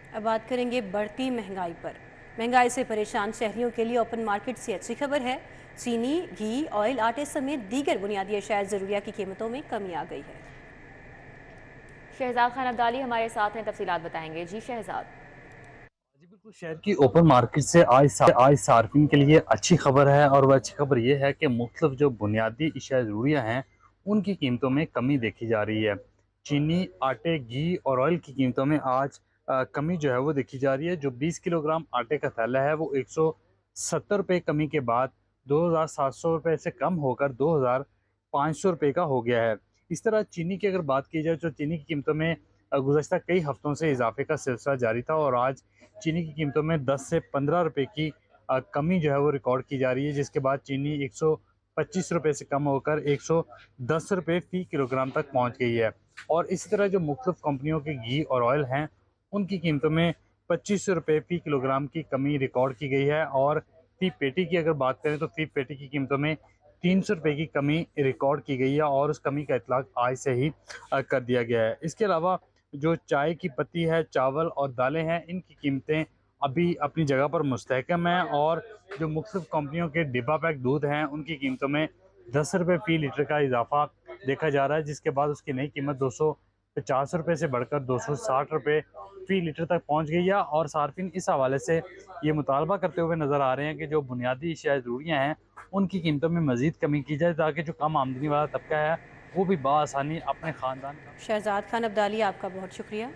अब बात करेंगे बढ़ती महंगाई पर। महंगाई से परेशान शहरियों के लिए ओपन मार्केट से अच्छी खबर है। चीनी, घी, ऑयल, आटे समेत दीगर बुनियादी अशाया ज़रूरिया की कीमतों में कमी आ गई है। शहजाद खान अब्दाली हमारे साथ हैं, तफसीलात बताएंगे। जी शहजाद। जी बिल्कुल, शहर की ओपन मार्केट से आज सार्फिन के लिए अच्छी खबर है, और वह अच्छी खबर ये है कि मुख्तलिफ जो बुनियादी अशिया ज़रूरियाँ हैं उनकी कीमतों में कमी देखी जा रही है। चीनी, आटे, घी और ऑयल की कीमतों में आज कमी जो है वो देखी जा रही है। जो 20 किलोग्राम आटे का थैला है वो 170 रुपये कमी के बाद 2700 रुपये से कम होकर 2500 रुपये का हो गया है। इस तरह चीनी की अगर बात की जाए तो चीनी की कीमतों में गुज़श्ता कई हफ्तों से इजाफे का सिलसिला जारी था, और आज चीनी की कीमतों में 10 से 15 रुपए की कमी जो है वो रिकॉर्ड की जा रही है, जिसके बाद चीनी 125 रुपये से कम होकर 110 रुपये फ़ी किलोग्राम तक पहुंच गई है। और इसी तरह जो मुख्तलिफ कंपनियों के घी और ऑयल हैं उनकी कीमतों में 25 रुपये फ़ी किलोग्राम की कमी रिकॉर्ड की गई है, और फ़ी पेटी की अगर बात करें तो फ़ी पेटी की कीमतों में 300 रुपये की कमी रिकॉर्ड की गई है, और उस कमी का इतलाक आज से ही कर दिया गया है। इसके अलावा जो चाय की पत्ती है, चावल और दालें हैं, इनकी कीमतें अभी अपनी जगह पर मुस्तहकम हैं, और जो मुख्तलिफ कंपनियों के डिब्बा पैक दूध हैं उनकी कीमतों में 10 रुपये फ़ी लीटर का इजाफा देखा जा रहा है, जिसके बाद उसकी नई कीमत 250 रुपये से बढ़कर 260 रुपये फ़ी लीटर तक पहुंच गई है। और सार्फिन इस हवाले से ये मुतालबा करते हुए नज़र आ रहे हैं कि जो बुनियादी अशिया ज़रूरियाँ हैं उनकी कीमतों में मज़ीद कमी की जाए, ताकि जो कम आमदनी वाला तबका है वो भी बआसानी अपने ख़ानदान का। शहजाद खान अब्दाली, आपका बहुत शुक्रिया।